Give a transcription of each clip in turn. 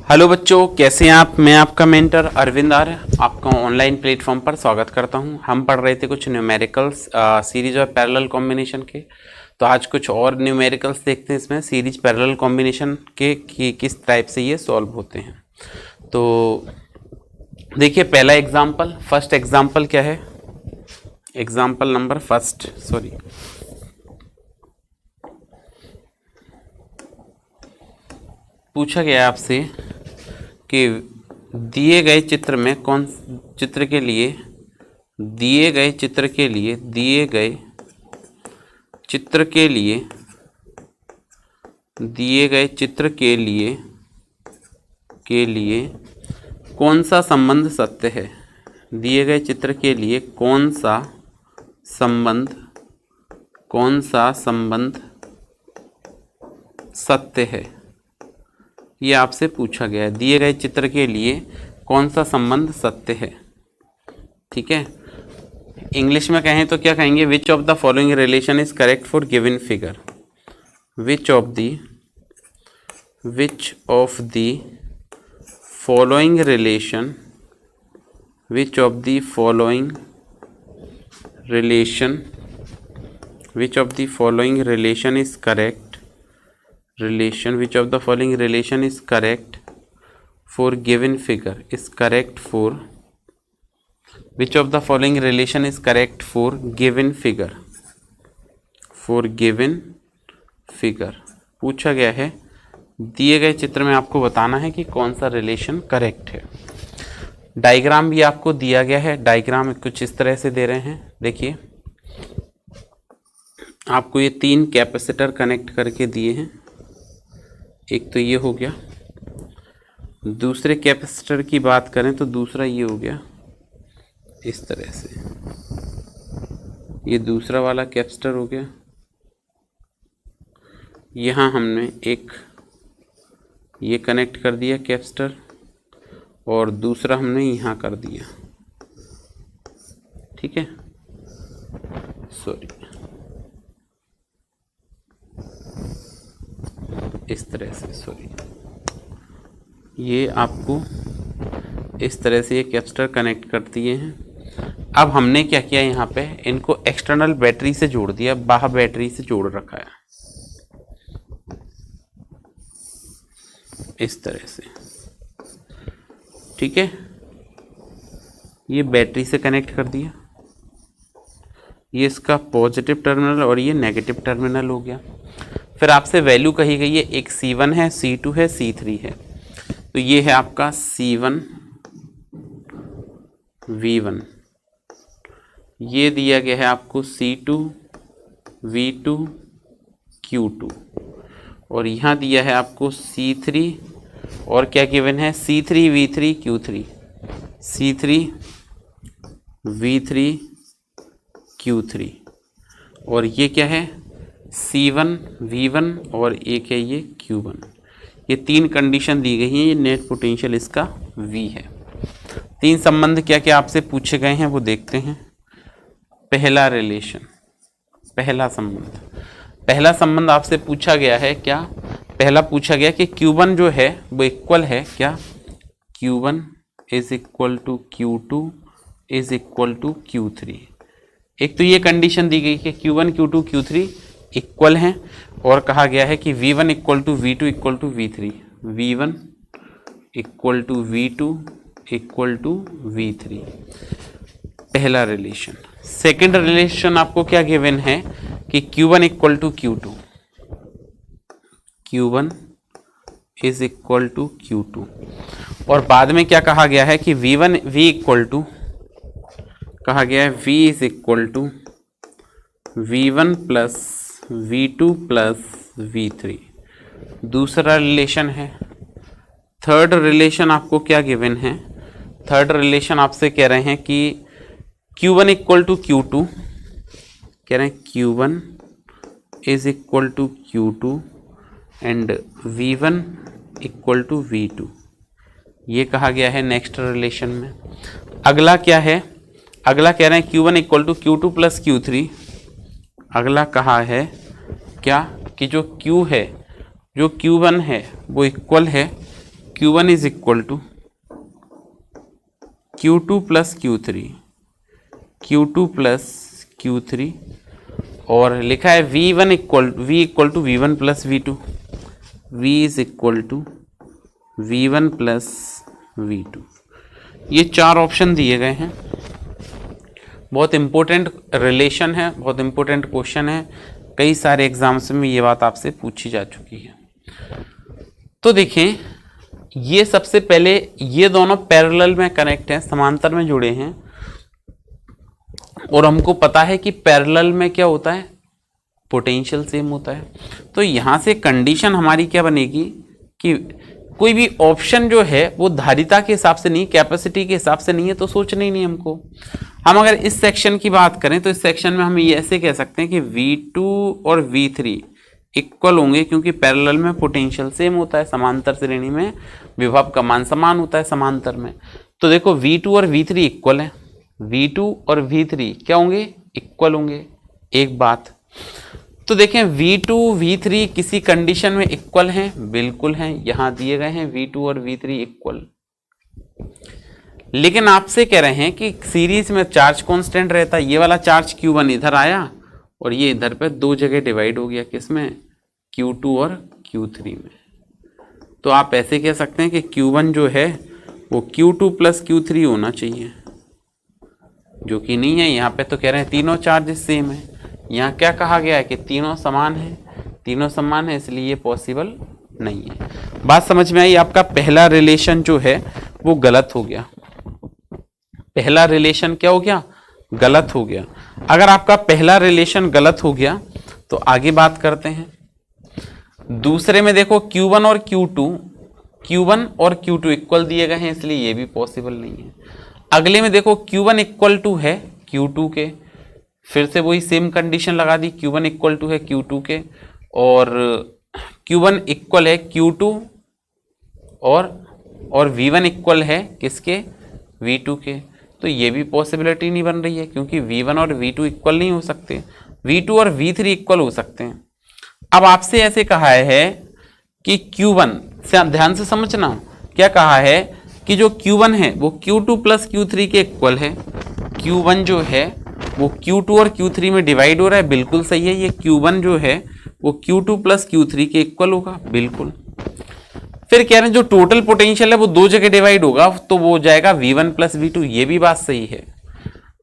Hello बच्चों, कैसे हैं आप। मैं आपका मेंटर अरविंद आर्य आपका ऑनलाइन प्लेटफॉर्म पर स्वागत करता हूं। हम पढ़ रहे थे कुछ न्यूमेरिकल्स सीरीज और पैरेलल कॉम्बिनेशन के। तो आज कुछ और न्यूमेरिकल्स देखते हैं इसमें सीरीज पैरेलल कॉम्बिनेशन के कि किस टाइप से ये सॉल्व होते हैं। तो देखिए पहला एग्जाम्पल, फर्स्ट एग्जाम्पल क्या है, एग्जाम्पल नंबर फर्स्ट पूछा गया आपसे कि दिए गए चित्र में कौन चित्र के लिए दिए गए चित्र के लिए दिए गए चित्र के लिए दिए गए चित्र के लिए कौन सा संबंध सत्य है। दिए गए चित्र के लिए कौन सा संबंध सत्य है, ये आपसे पूछा गया है। दिए गए चित्र के लिए कौन सा संबंध सत्य है। ठीक है, इंग्लिश में कहें तो क्या कहेंगे, which of the following relation is correct for given figure. Which of the following relation which of the following relation is correct which of the following relation is correct for given figure which of the following relation is correct for given figure पूछा गया है। दिए गए चित्र में आपको बताना है कि कौन सा रिलेशन करेक्ट है। डायग्राम भी आपको दिया गया है। डायग्राम कुछ इस तरह से दे रहे हैं। देखिए आपको ये 3 कैपेसिटर कनेक्ट करके दिए हैं। एक तो ये हो गया, दूसरे कैपेसिटर की बात करें तो दूसरा ये हो गया इस तरह से, ये दूसरा वाला कैपेसिटर हो गया। यहाँ हमने एक ये कनेक्ट कर दिया कैपेसिटर और दूसरा हमने यहाँ कर दिया। ठीक है, सॉरी, इस तरह से, सॉरी, ये आपको इस तरह से ये कैपेसिटर कनेक्ट कर दिए हैं। अब हमने क्या किया, यहाँ पे इनको एक्सटर्नल बैटरी से जोड़ दिया, बाहर बैटरी से जोड़ रखा है इस तरह से। ठीक है, ये बैटरी से कनेक्ट कर दिया, ये इसका पॉजिटिव टर्मिनल और ये नेगेटिव टर्मिनल हो गया। फिर आपसे वैल्यू कही गई है, एक C1 है, C2 है, C3 है। तो ये है आपका C1 V1, ये दिया गया है आपको C2 V2 Q2 और यहाँ दिया है आपको C3 और क्या गिवन है C3 V3 Q3, C3 V3 Q3 और ये क्या है C1 V1 और एक है ये Q1। ये 3 कंडीशन दी गई हैं। ये नेट पोटेंशियल इसका V है। 3 संबंध क्या क्या आपसे पूछे गए हैं वो देखते हैं। पहला संबंध आपसे पूछा गया है क्या, पहला पूछा गया कि Q1 जो है वो इक्वल है क्या, Q1 is equal to Q2 is equal to Q3। एक तो ये कंडीशन दी गई कि Q1 Q2 Q3 इक्वल हैं और कहा गया है कि V1 equal to V2 equal to V3, V1 equal to V2 equal to V3, पहला रिलेशन। सेकंड रिलेशन आपको क्या गिवन है कि Q1 equal to Q2, Q1 is equal to Q2 और बाद में क्या कहा गया है कि V इक्वल टू, कहा गया है V is equal to V1 plus V2 plus V3, दूसरा रिलेशन है। थर्ड रिलेशन आपको क्या गिवन है, थर्ड रिलेशन आपसे कह रहे हैं कि Q1 इक्वल टू Q2, कह रहे हैं Q1 is equal to Q2 and V1 equal to V2, ये कहा गया है नेक्स्ट रिलेशन में। अगला क्या है, अगला कह रहे हैं Q1 equal to Q2 plus Q3। अगला कहा है क्या कि जो Q है, जो Q1 है वो इक्वल है Q1 is equal to Q2 plus Q3, Q2 plus Q3, और लिखा है V1 equal to V1 plus V2, V is equal to V1 plus V2। ये चार ऑप्शन दिए गए हैं। बहुत इंपॉर्टेंट रिलेशन है, बहुत इंपॉर्टेंट क्वेश्चन है, कई सारे एग्जाम्स में ये बात आपसे पूछी जा चुकी है। तो देखें, ये सबसे पहले ये दोनों पैरेलल में कनेक्ट हैं, समांतर में जुड़े हैं, और हमको पता है कि पैरेलल में क्या होता है, पोटेंशियल सेम होता है। तो यहाँ से कंडीशन हमारी क्या बनेगी कि कोई भी ऑप्शन जो है वो धारिता के हिसाब से नहीं, कैपेसिटी के हिसाब से नहीं है, तो सोचना ही नहीं हमको। हम अगर इस सेक्शन की बात करें तो इस सेक्शन में हम ये ऐसे कह सकते हैं कि V2 और V3 इक्वल होंगे, क्योंकि पैरेलल में पोटेंशियल सेम होता है, समांतर श्रेणी में विभव का मान समान होता है समांतर में। तो देखो V2 और V3 इक्वल है, V2 और V3 क्या होंगे, इक्वल होंगे। एक बात तो देखें, V2 V3 किसी कंडीशन में इक्वल हैं, बिल्कुल हैं, यहां दिए गए हैं V2 और V3 इक्वल। लेकिन आपसे कह रहे हैं कि सीरीज में चार्ज कांस्टेंट रहता है, ये वाला चार्ज Q1 इधर आया और ये इधर पे दो जगह डिवाइड हो गया, किसमें, Q2 और Q3 में। तो आप ऐसे कह सकते हैं कि Q1 जो है वो Q2 प्लस Q3 होना चाहिए, जो कि नहीं है। यहाँ पे तो कह रहे हैं तीनों चार्जेस सेम है, यहाँ क्या कहा गया है कि तीनों समान है, तीनों समान है, इसलिए ये पॉसिबल नहीं है। बात समझ में आई? आपका पहला रिलेशन जो है वो गलत हो गया, पहला रिलेशन क्या हो गया, गलत हो गया। अगर आपका पहला रिलेशन गलत हो गया तो आगे बात करते हैं। दूसरे में देखो Q1 और Q2 इक्वल दिए गए हैं, इसलिए ये भी पॉसिबल नहीं है। अगले में देखो Q1 इक्वल टू है Q2 के, फिर से वही सेम कंडीशन लगा दी, Q1 इक्वल टू है Q2 के, और Q1 इक्वल है Q2 और V1 इक्वल है किसके, V2 के। तो ये भी पॉसिबिलिटी नहीं बन रही है, क्योंकि V1 और V2 इक्वल नहीं हो सकते, V2 और V3 इक्वल हो सकते हैं। अब आपसे ऐसे कहा है कि Q1 से ध्यान से समझना, क्या कहा है कि जो Q1 है वो Q2 प्लस Q3 के इक्वल है। Q1 जो है वो Q2 और Q3 में डिवाइड हो रहा है, बिल्कुल सही है। ये Q1 जो है वो Q2 प्लस Q3 के इक्वल होगा, बिल्कुल। फिर कह रहे हैं जो टोटल पोटेंशियल है वो दो जगह डिवाइड होगा, तो वो हो जाएगा V1 प्लस V2, ये भी बात सही है।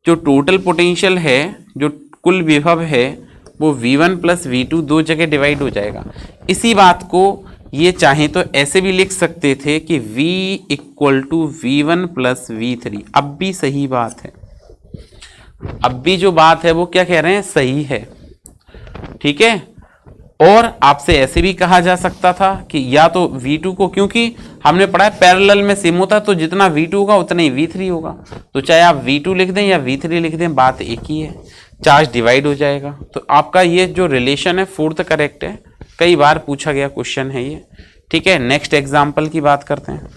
जो टोटल पोटेंशियल है, जो कुल विभव है, वो V1 प्लस V2 दो जगह डिवाइड हो जाएगा। इसी बात को ये चाहे तो ऐसे भी लिख सकते थे कि V equal to V1 plus V3, अब भी सही बात है, अब भी जो बात है वो क्या कह रहे हैं, सही है, ठीक है। और आपसे ऐसे भी कहा जा सकता था कि या तो V2 को, क्योंकि हमने पढ़ा है पैरेलल में सेम होता है, तो जितना V2 होगा उतना ही V3 होगा, तो चाहे आप V2 लिख दें या V3 लिख दें, बात एक ही है, चार्ज डिवाइड हो जाएगा। तो आपका ये जो रिलेशन है फोर्थ करेक्ट है, कई बार पूछा गया क्वेश्चन है ये, ठीक है। नेक्स्ट एग्जाम्पल की बात करते हैं।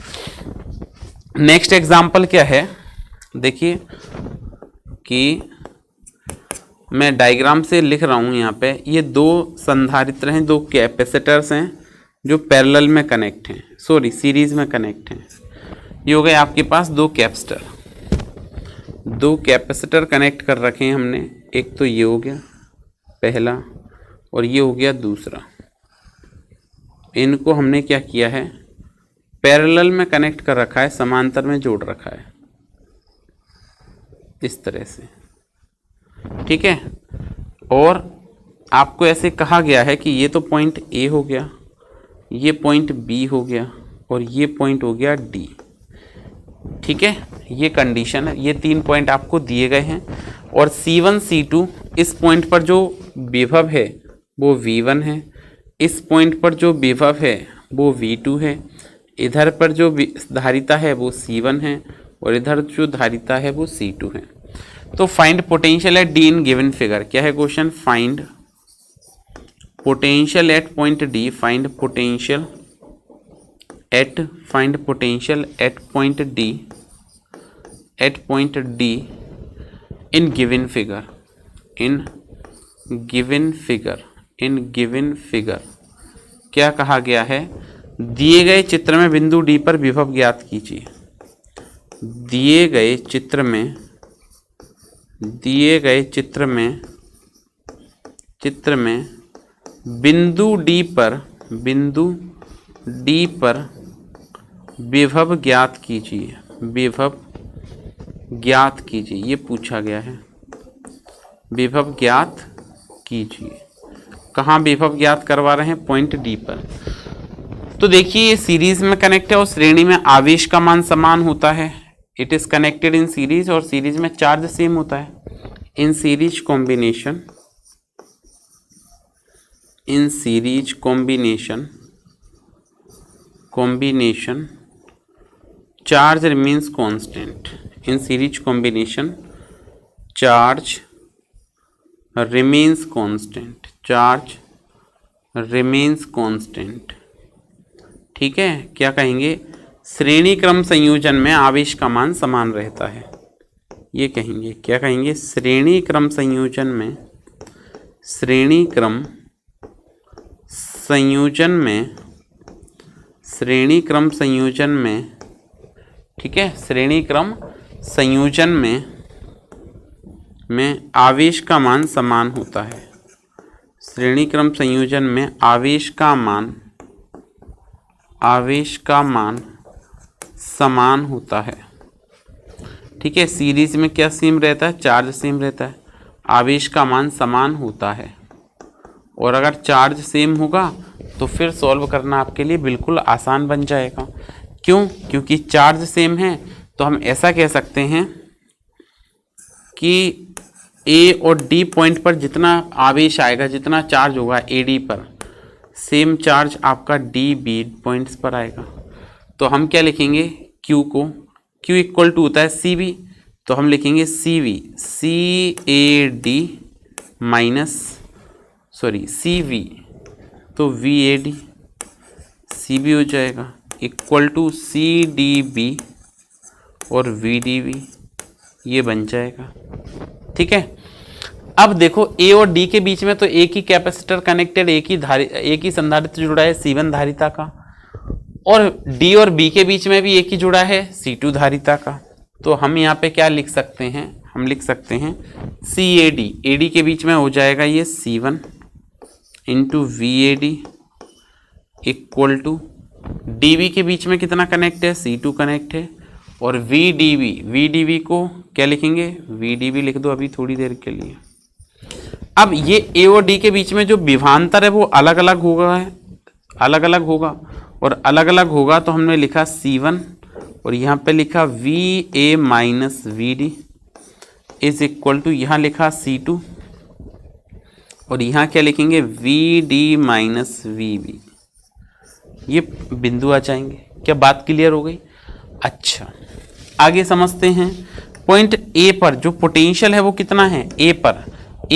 नेक्स्ट एग्जाम्पल क्या है, देखिए कि मैं डायग्राम से लिख रहा हूं यहाँ पे, ये दो संधारित्र हैं, दो कैपेसिटर्स हैं जो पैरेलल में कनेक्ट हैं, सॉरी सीरीज में कनेक्ट हैं। ये हो गए आपके पास दो कैपेसिटर कनेक्ट कर रखे हैं हमने, एक तो ये हो गया पहला और ये हो गया दूसरा। इनको हमने क्या किया है, पैरेलल में कनेक्ट कर रखा है, समांतर में जोड़ रखा है इस तरह से, ठीक है। और आपको ऐसे कहा गया है कि ये तो पॉइंट ए हो गया, ये पॉइंट बी हो गया और ये पॉइंट हो गया डी, ठीक है। ये कंडीशन है, ये तीन पॉइंट आपको दिए गए हैं। और C1 C2 इस पॉइंट पर जो विभव है वो V1 है, इस पॉइंट पर जो विभव है वो V2 है, इधर पर जो धारिता है वो C1 है और इधर जो धारिता है वो C2 है। तो find potential eight D in given figure, क्या है question, find potential at point D, find potential at point D in given figure, क्या कहा गया है, दिए गए चित्र में बिंदु डी पर विभव ज्ञात कीजिए। दिए गए चित्र में बिंदु डी पर विभव ज्ञात कीजिए। ये पूछा गया है, विभव ज्ञात कीजिए। कहाँ विभव ज्ञात करवा रहे हैं? पॉइंट डी पर। तो देखिए ये सीरीज में कनेक्ट है और श्रेणी में आवेश का मान समान होता है। It is connected in series और सीरीज में चार्ज सेम होता है। In series combination charge remains constant. In series combination charge remains constant. ठीक है, क्या कहेंगे? श्रेणी क्रम संयोजन में आवेश का मान समान रहता है। ये कहेंगे, क्या कहेंगे? श्रेणी क्रम संयोजन में ठीक है, श्रेणी क्रम संयोजन में आवेश का मान समान होता है। श्रेणी क्रम संयोजन में आवेश का मान समान होता है। ठीक है, सीरीज में क्या सेम रहता है? चार्ज सेम रहता है, आवेश का मान समान होता है। और अगर चार्ज सेम होगा तो फिर सॉल्व करना आपके लिए बिल्कुल आसान बन जाएगा। क्यों? क्योंकि चार्ज सेम है तो हम ऐसा कह सकते हैं कि ए और डी पॉइंट पर जितना आवेश आएगा, जितना चार्ज होगा ए डी पर, सेम चार्ज आपका डी बी पॉइंट्स पर आएगा। तो हम क्या लिखेंगे? क्यू को, क्यू इक्वल टू होता है सी वी, तो हम लिखेंगे C V, C A D minus C V, तो V A D, C B हो जाएगा equal to C D B और वी डी वी, ये बन जाएगा। ठीक है, अब देखो ए और डी के बीच में तो एक ही कैपेसिटर कनेक्टेड, एक ही संधारित्र जुड़ा है C1 धारिता का, और डी और बी के बीच में भी एक ही जुड़ा है C2 धारिता का। तो हम यहाँ पे क्या लिख सकते हैं? हम लिख सकते हैं सी ए डी के बीच में हो जाएगा ये C1 into V A D equal to D B के बीच में कितना कनेक्ट है? C2 कनेक्ट है। और वी डी वी को क्या लिखेंगे? वी डी वी लिख दो अभी थोड़ी देर के लिए। अब ये ए और डी के बीच में जो विभवांतर है वो अलग अलग होगा तो हमने लिखा C1 और यहाँ पे लिखा V A minus V D is equal to, यहाँ लिखा C2 और यहाँ क्या लिखेंगे? V D minus V B. ये बिंदु आ जाएंगे। क्या बात क्लियर हो गई? अच्छा, आगे समझते हैं। पॉइंट ए पर जो पोटेंशियल है वो कितना है? ए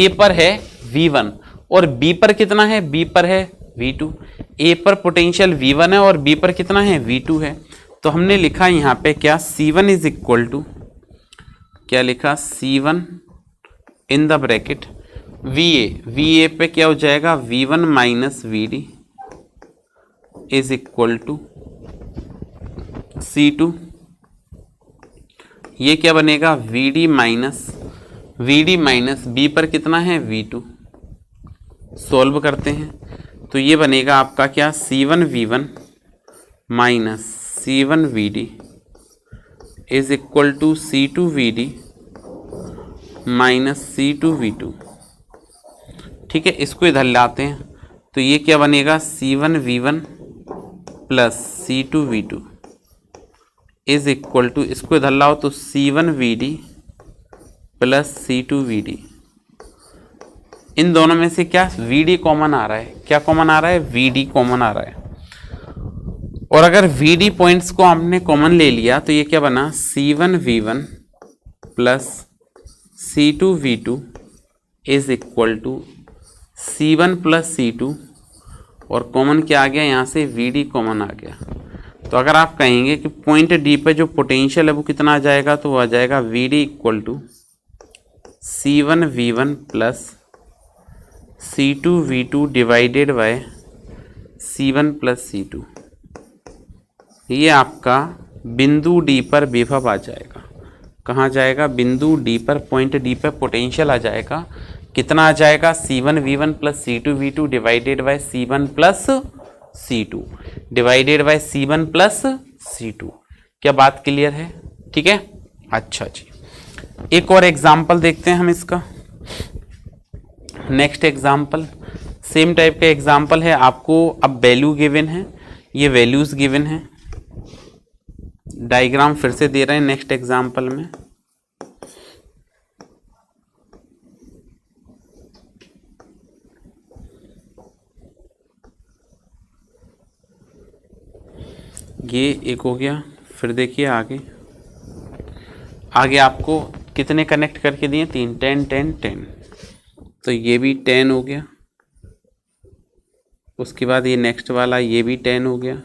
पर है V1 और बी पर कितना है? बी पर है V2। ए पर पोटेंशियल V1 है और बी पर कितना है? V2 है। तो हमने लिखा यहाँ पे क्या? C1 इज इक्वल टू, क्या लिखा? C1 in the bracket VA पे क्या हो जाएगा? V1 minus VD is equal to C2। ये क्या बनेगा? VD माइनस बी पर कितना है? V2। सॉल्व करते हैं तो ये बनेगा आपका क्या? C1 V1 minus C1 VD is equal to C2 VD minus C2 V2। ठीक है, इसको इधर लाते हैं तो ये क्या बनेगा? C1 V1 plus C2 V2 is equal to, इसको इधर लाओ तो C1 VD plus C2 VD। इन दोनों में से क्या VD कॉमन आ रहा है? क्या कॉमन आ रहा है? VD कॉमन आ रहा है। और अगर VD पॉइंट्स को हमने कॉमन ले लिया तो ये क्या बना? C1 V1 plus C2 V2 is equal to C1 plus C2 और कॉमन क्या आ गया? यहाँ से VD कॉमन आ गया। तो अगर आप कहेंगे कि पॉइंट डी पे जो पोटेंशियल है वो कितना आ जाएगा, तो वो आ जाएगा VD equal to C1 V1 plus C2 V2 divided by C1 plus C2। ये आपका बिंदु डी पर विभव आ जाएगा। कहाँ जाएगा? बिंदु डी पर, पॉइंट डी पर पोटेंशियल आ जाएगा। कितना आ जाएगा? C1V1 plus C2V2 divided by C1 plus C2 divided by C1 plus C2। क्या बात क्लियर है? ठीक है, अच्छा जी। एक और एग्जाम्पल देखते हैं हम इसका। नेक्स्ट एग्जाम्पल, सेम टाइप का एग्जाम्पल है आपको। अब वैल्यू गिवन है, ये वैल्यूज गिवन है, डायग्राम फिर से दे रहे हैं नेक्स्ट एग्जाम्पल में। ये एक हो गया, फिर देखिए आगे आपको कितने कनेक्ट करके दिए? 3, 10 10 10, तो ये भी 10 हो गया। उसके बाद ये नेक्स्ट वाला, ये भी 10 हो गया।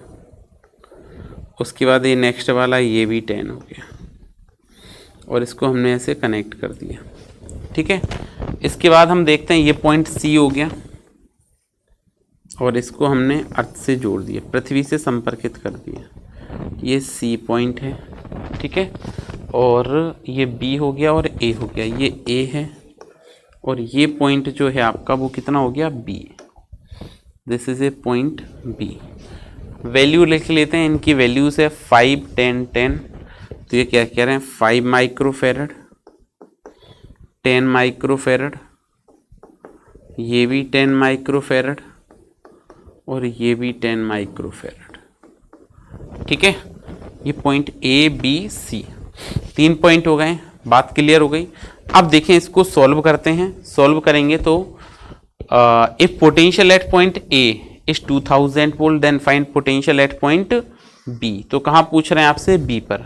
उसके बाद ये नेक्स्ट वाला, ये भी 10 हो गया, और इसको हमने ऐसे कनेक्ट कर दिया। ठीक है, इसके बाद हम देखते हैं ये पॉइंट C हो गया, और इसको हमने अर्थ से जोड़ दिया, पृथ्वी से संपर्कित कर दिया। ये C पॉइंट है, ठीक है, और ये B हो गया और A हो गया। ये A है, और ये पॉइंट जो है आपका वो कितना हो गया? B। This is a point B। Value लिख लेते हैं, इनकी वैल्यूज है 5 10 10। तो ये क्या कह रहे हैं? 5 माइक्रोफेरड, 10 माइक्रोफेरड, ये भी 10 माइक्रोफेरड, और ये भी 10 माइक्रोफेरड। ठीक है, ये point A B C, 3 point हो गए। बात क्लियर हो गई। अब देखें, इसको सॉल्व करते हैं। सॉल्व करेंगे तो if potential at point A is 2000 volt then find potential at point B। तो कहाँ पूछ रहे हैं आपसे? B पर।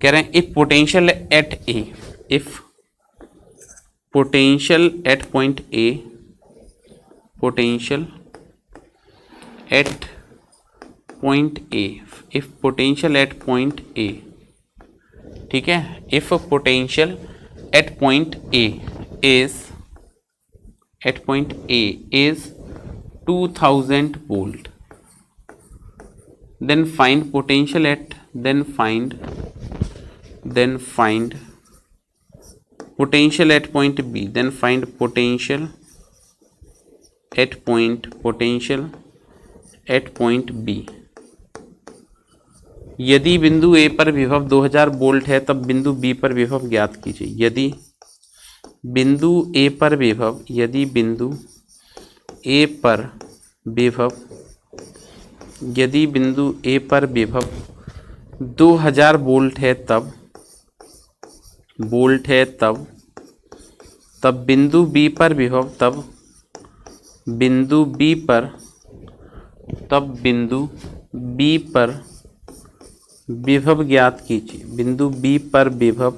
कह रहे हैं if potential eight A, if potential at point A, potential at point A, if potential at point A, ठीक है, if potential at point A is at point A is 2000 volt, then find potential at, then find potential at point B, then find potential at point B। यदि बिंदु A पर विभव 2000 volt है तब बिंदु B पर विभव ज्ञात कीजिए। यदि बिंदु A पर विभव, यदि बिंदु A पर विभव, यदि बिंदु A पर विभव 2000 वोल्ट है तब बिंदु B पर विभव, तब बिंदु B पर विभव ज्ञात कीजिए। बिंदु B पर विभव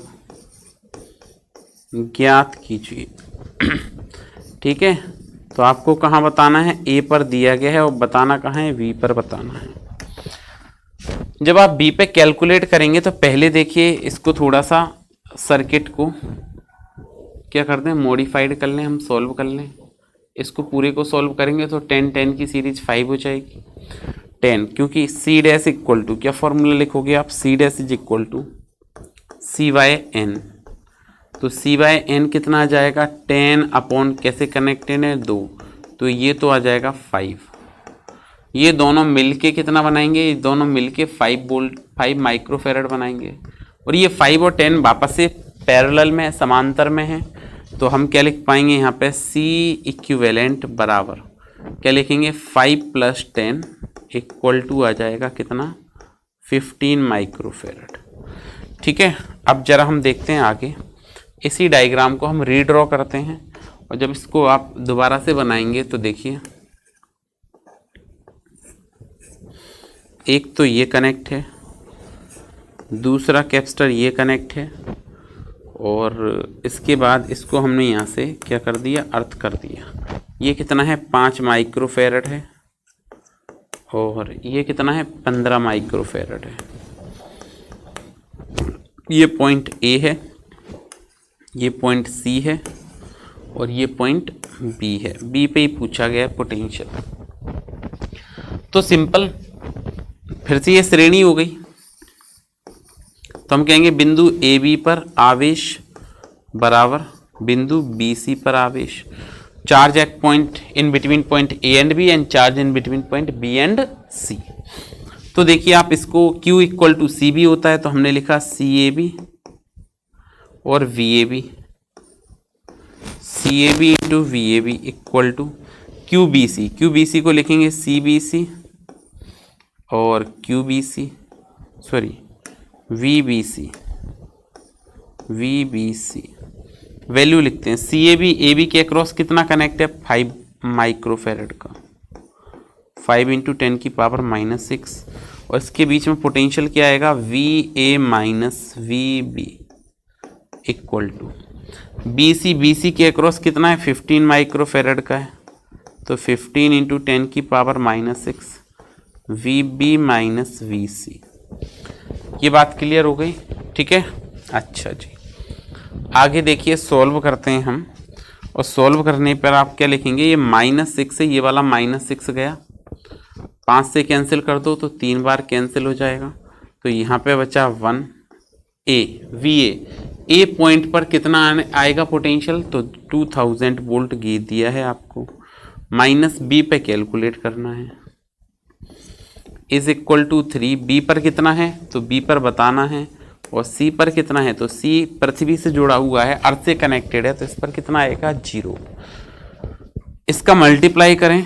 ज्ञात कीजिए। ठीक है, तो आपको कहाँ बताना है? A पर दिया गया है, और बताना कहाँ है? V पर बताना है। जब आप B पे कैलकुलेट करेंगे तो पहले देखिए इसको थोड़ा सा सर्किट को क्या कर दें? मॉडिफाइड कर लें, हम सॉल्व कर लें। इसको पूरे को सॉल्व करेंगे तो 10 10 की सीरीज 5 हो जाएगी। 10, क्योंकि C डैश इक्वल टू, क्या फॉर्मूला लिखोगे आप? C dash is equal to C/N। तो C/N कितना आ जाएगा? 10 अपॉन, कैसे कनेक्टेड है? 2, तो ये तो आ जाएगा 5। ये दोनों मिलके कितना बनाएंगे? ये दोनों मिलके 5 वोल्ट, 5 माइक्रोफेरड बनाएंगे। और ये 5 और 10 वापस से पैरेलल में, समांतर में है, तो हम क्या लिख पाएंगे यहाँ पे? C इक्विवेलेंट बराबर क्या लिखेंगे? 5 + 10 इक्वल टू आ जाएगा कितना? 15 माइक्रोफेरड। ठीक है, अब जरा हम देखते हैं आगे। इसी डायग्राम को हम रीड्रॉ करते हैं, और जब इसको आप दोबारा से बनाएंगे तो देखिए, एक तो ये कनेक्ट है, दूसरा कैपेसिटर ये कनेक्ट है, और इसके बाद इसको हमने यहाँ से क्या कर दिया? अर्थ कर दिया। ये कितना है? 5 माइक्रोफेरड है, और ये कितना है? 15 माइक्रोफेरड है। ये पॉइंट A है, ये पॉइंट C है, और ये पॉइंट B है। B पे ही पूछा गया है पोटेंशियल। तो सिंपल फिर से ये श्रेणी हो गई, तो हम कहेंगे बिंदु ए बी पर आवेश बराबर बिंदु बी सी पर आवेश, charge at point in between point A and B and charge in between point B and C. तो देखिए आप इसको Q equal to C B होता है, तो हमने लिखा सी ए बी और V A B, C A B into V A B equal to Q B C, Q B C को लिखेंगे सी बी सी और Q B C sorry V B C, we B C value लिखते हैं। सी A B के across कितना connect है 5 microfarad का, 5 into 10 की पावर -6, और इसके बीच में पोटेंशियल क्या आएगा V A minus V B equal to B C के अक्रॉस कितना है 15 माइक्रोफेरेड का है, तो 15 इंटू 10 की power -6 V B minus V C. ये बात क्लियर हो गई, ठीक है। अच्छा जी, आगे देखिए सॉल्व करते हैं हम, और सॉल्व करने पर आप क्या लिखेंगे, ये -6 है, ये वाला -6 गया, 5 से कैंसिल कर दो तो 3 बार कैंसिल हो जाएगा, तो यहाँ पे बचा 1 ए वी ए पॉइंट पर कितना आएगा पोटेंशियल, तो 2000 वोल्ट दिया है आपको, माइनस बी पे कैलकुलेट करना है, इज इक्वल टू 3, बी पर कितना है तो बी पर बताना है, और सी पर कितना है तो सी पृथ्वी से जुड़ा हुआ है, अर्थ से कनेक्टेड है, तो इस पर कितना आएगा 0। इसका मल्टीप्लाई करें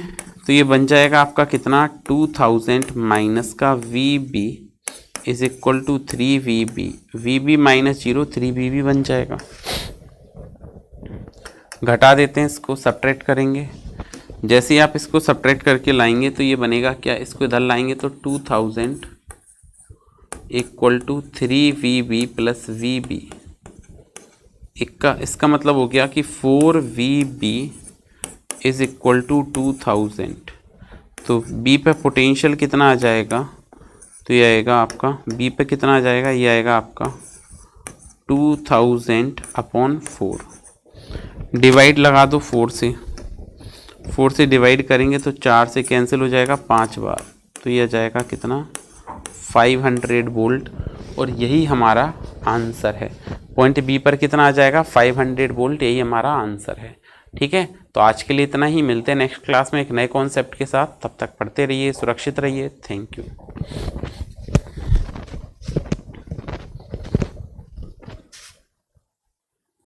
तो ये बन जाएगा आपका कितना 2000 माइनस का V B is equal to 3 V B minus 0 3 V B बन जाएगा। घटा देते हैं, इसको सब्ट्रैक्ट करेंगे, जैसे ही आप इसको सब्ट्रैक्ट करके लाएंगे तो ये बनेगा क्या, इसको इधर लाएंगे तो 2000 equal to 3 V B plus V B, इसका मतलब हो गया कि 4 V B is equal to 2000, तो बी पे पोटेंशियल कितना आ जाएगा, तो ये आएगा आपका बी पे कितना आ जाएगा, ये आएगा आपका 2000 अपॉन 4, डिवाइड लगा दो 4 से डिवाइड करेंगे तो 4 से कैंसिल हो जाएगा 5 बार, तो ये आ जाएगा कितना 500 वोल्ट, और यही हमारा आंसर है। पॉइंट बी पर कितना आ जाएगा 500 वोल्ट, यही हमारा आंसर है, ठीक है। तो आज के लिए इतना ही, मिलते हैं नेक्स्ट क्लास में एक नए कॉन्सेप्ट के साथ, तब तक पढ़ते रहिए, सुरक्षित रहिए, थैंक यू।